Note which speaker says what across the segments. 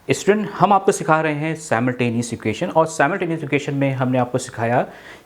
Speaker 1: Student, हम आपको सिखा रहे हैं साइमल्टेनियस इक्वेशन, और साइमल्टेनियस इक्वेशन में हमने आपको सिखाया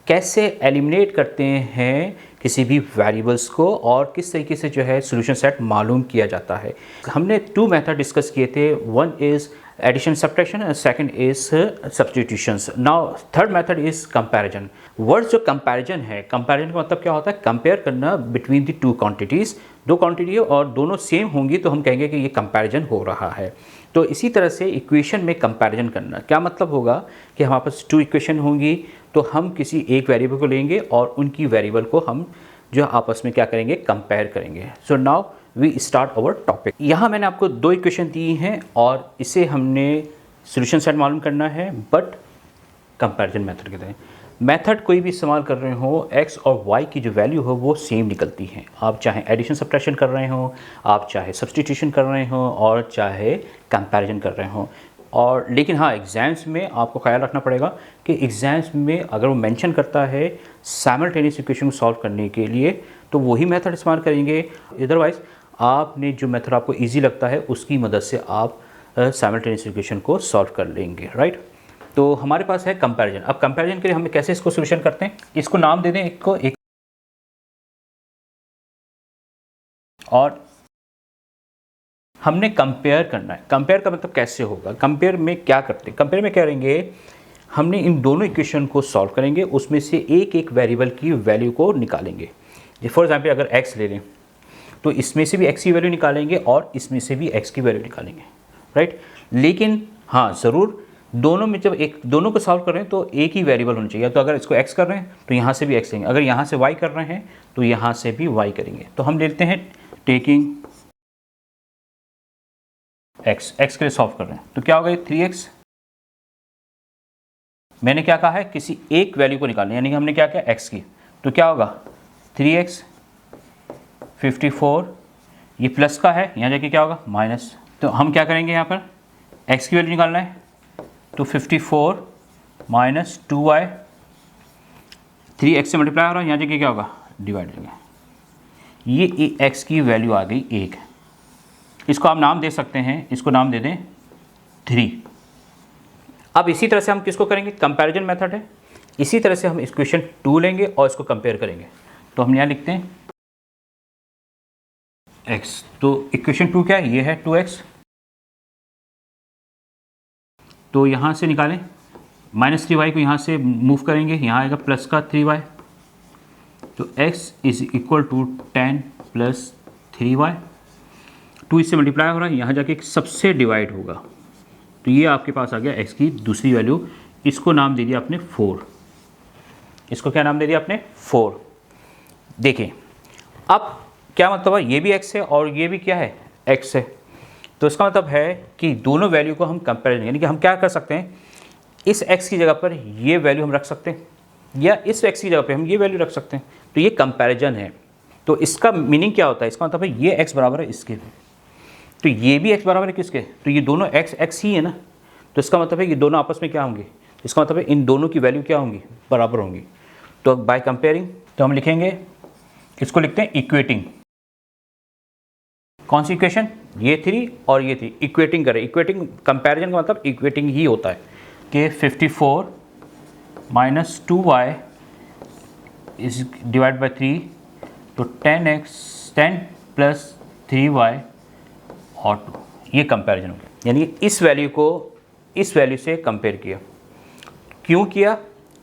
Speaker 1: कैसे एलिमिनेट करते हैं किसी भी वेरिएबल्स को और किस तरीके से जो है सॉल्यूशन सेट मालूम किया जाता है। हमने 2 मेथड डिस्कस किए थे, one is addition subtraction and second is substitutions. Now third method is comparison. Word जो कंपैरिजन है, कंपैरिजन का मतलब क्या होता है? कंपेयर करना बिटवीन द टू क्वांटिटीज़। दो क्वांटिटी और दोनों सेम होंगी तो हम कहेंगे कि ये कंपैरिजन हो रहा है। तो इसी तरह से इक्वेशन में कंपैरिजन करना क्या मतलब होगा कि हमारे पास 2 इक्वेशन होंगी, तो हम किसी एक वेरिएबल को लेंगे और उनकी वेरिएबल को हम जो आपस में क्या करेंगे, कंपेयर करेंगे। So now we start our topic. यहाँ मैंने आपको 2 इक्वेशन दी हैं और इसे हमने सॉल्यूशन सेट मालूम करना है, बट कंपैरिजन मेथड के तहत। मेथड कोई भी इस्तेमाल कर रहे हो, x और y की जो वैल्यू हो वो सेम निकलती हैं। आप चाहे एडिशन सब्ट्रैक्शन कर रहे हो, आप चाहे सब्स्टिट्यूशन कर रहे हो और चाहे कंपैरिजन कर रहे हो। और लेकिन हाँ, एग्ज़ाम्स में आपको ख्याल रखना पड़ेगा कि एग्ज़ाम्स में अगर वो मेंशन करता है साइमल्टेनियस इक्वेशन को सॉल्व करने के लिए तो वही मेथड इस्तेमाल करेंगे। अदरवाइज़ आपने जो मेथड आपको ईजी लगता है उसकी मदद से आप साइमल्टेनियस इक्वेशन को सॉल्व कर लेंगे, राइट। तो हमारे पास है कंपैरिजन। अब कंपैरिजन के लिए हम कैसे इसको सॉल्यूशन करते हैं, इसको नाम दे दें एक को एक, और हमने कंपेयर करना है। कंपेयर का मतलब कैसे होगा, कंपेयर में क्या करते हैं, कंपेयर में क्या करेंगे, हमने इन दोनों इक्वेशन को सॉल्व करेंगे, उसमें से एक एक वेरिएबल की वैल्यू को निकालेंगे। फॉर एग्जाम्पल अगर x ले लें तो इसमें से भी x की वैल्यू निकालेंगे और इसमें से भी x की वैल्यू निकालेंगे, राइट। लेकिन हाँ, ज़रूर दोनों में जब दोनों को सॉल्व कर रहे हैं तो एक ही वेरिएबल होना चाहिए। तो अगर इसको x कर रहे हैं तो यहाँ से भी x लेंगे, अगर यहाँ से y कर रहे हैं तो यहाँ से भी y करेंगे। तो हम लेते हैं टेकिंग x के लिए सॉल्व कर रहे हैं तो क्या होगा, 3x। मैंने क्या कहा है, किसी एक वैल्यू को निकालना, यानी कि हमने क्या किया x की, तो क्या होगा 3x 54, ये प्लस का है, यहाँ जाके क्या होगा माइनस। तो हम क्या करेंगे, यहाँ पर x की वैल्यू निकालना है तो 54 माइनस 2y, 3x से मल्टीप्लाई हो रहा है, यहाँ जाके क्या होगा डिवाइड हो गया। ये x की वैल्यू आ गई 1। इसको आप नाम दे सकते हैं, इसको नाम दे दें 3। अब इसी तरह से हम किसको करेंगे, कंपैरिजन मेथड है। इसी तरह से हम इक्वेशन 2 लेंगे और इसको कंपेयर करेंगे। तो हम यहाँ लिखते हैं x, तो इक्वेशन 2 क्या है, ये है 2x। तो यहाँ से निकालें -3y को, यहाँ से मूव करेंगे, यहाँ आएगा प्लस का 3y। तो x is equal to 10 plus 3y। 2 इससे मल्टीप्लाई हो रहा है, यहाँ जाके सबसे डिवाइड होगा। तो ये आपके पास आ गया x की दूसरी वैल्यू। इसको नाम दे दिया आपने 4। इसको क्या नाम दे दिया आपने, 4। देखिए अब क्या मतलब है, ये भी x है और ये भी क्या है, x है। तो इसका मतलब है कि दोनों वैल्यू को हम कंपेयर, यानी कि हम क्या कर सकते हैं, इस x की जगह पर ये वैल्यू हम रख सकते हैं या इस x की जगह पर हम ये वैल्यू रख सकते हैं। तो ये कंपैरिजन है। तो इसका मीनिंग क्या होता है, इसका मतलब है ये x बराबर है इसके, तो ये भी x बराबर है किसके, तो ये दोनों x ही है ना। तो इसका मतलब है ये दोनों आपस में क्या होंगे, इसका मतलब है इन दोनों की वैल्यू क्या होंगी, बराबर होंगी। तो बाय कंपेयरिंग तो हम लिखेंगे, इसको लिखते हैं इक्वेटिंग। कौन सी इक्वेशन, ये 3 और ये 3 इक्वेटिंग करें। इक्वेटिंग कंपैरिजन का मतलब इक्वेटिंग ही होता है कि 54 minus 2y is divide by 3, तो 10 प्लस 3y और 2, ये कंपैरिजन हो गया। यानी इस वैल्यू को इस वैल्यू से कंपेयर किया। क्यों किया,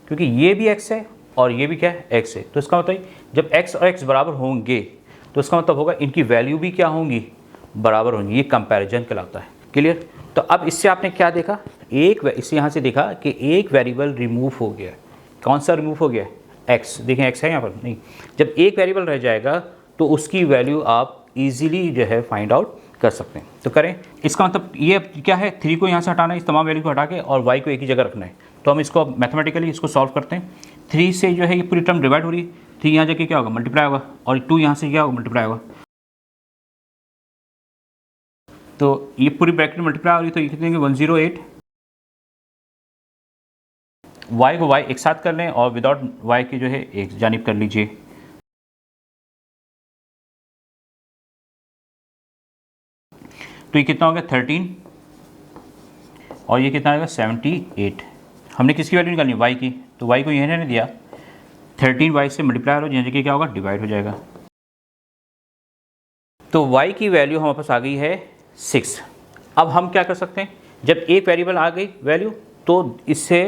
Speaker 1: क्योंकि ये भी x है और ये भी क्या है, x है। तो इसका मतलब जब x और x बराबर होंगे तो इसका मतलब होगा इनकी वैल्यू भी क्या होंगी, बराबर होंगी। ये कंपैरिजन कहलाता है। क्लियर। तो अब इससे आपने क्या देखा, इससे यहाँ से देखा कि एक वेरिएबल रिमूव हो गया। कौन सा रिमूव हो गया, x। देखें x है यहाँ पर नहीं। जब एक वेरिएबल रह जाएगा तो उसकी वैल्यू आप इजीली जो है फाइंड आउट कर सकते हैं। तो करें, इसका मतलब ये क्या है, 3 को यहाँ से हटाना है, इस तमाम वैल्यू को हटा के, और y को एक ही जगह रखना है। तो हम इसको मैथमेटिकली इसको सॉल्व करते हैं। 3 से जो है ये पूरी टर्म डिवाइड हो रही है, 3 यहाँ जाके क्या होगा, मल्टीप्लाई होगा, और 2 यहाँ से क्या होगा, मल्टीप्लाई होगा। तो ये पूरी ब्रैकेट मल्टीप्लाई हो रही है, तो ये कितने 108। y को y एक साथ कर लें और विदाउट y की जो है एक जानिब कर लीजिए। तो ये कितना हो गया 13। और ये कितना आएगा 78। हमने किसकी वैल्यू निकालनी है, y की, तो y को यही ने दिया 13y से मल्टीप्लाई हो जाएगा, क्या होगा डिवाइड हो जाएगा। तो y की वैल्यू हमारे पास आ गई है 6। अब हम क्या कर सकते हैं, जब एक वेरिएबल आ गई वैल्यू तो इससे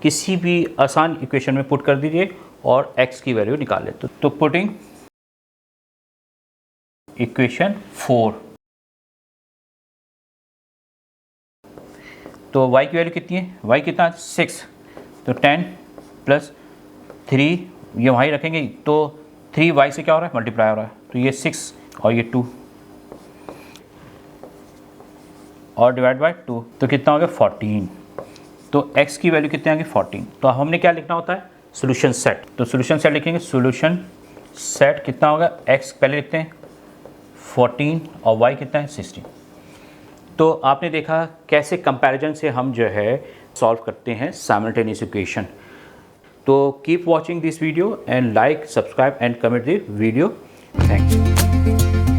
Speaker 1: किसी भी आसान इक्वेशन में पुट कर दीजिए और x की वैल्यू निकाल लेते। तो पुटिंग इक्वेशन 4, तो y की वैल्यू कितनी है, y कितना 6, तो 10 प्लस 3 ये वहीं रखेंगे तो 3y से क्या हो रहा है मल्टीप्लाई हो रहा है, तो ये 6 और ये 2 और डिवाइड बाय 2, तो कितना हो गया 14। तो x की वैल्यू कितनी आ गई 14। तो अब हमने क्या लिखना होता है सोल्यूशन सेट, तो सोल्यूशन सेट लिखेंगे, सोल्यूशन सेट कितना होगा, x पहले लिखते हैं 14 और y कितना है 16। तो आपने देखा कैसे कंपैरिजन से हम जो है सॉल्व करते हैं साइमल्टेनियस इक्वेशन। तो keep watching this video and like, subscribe and comment the video. Thanks.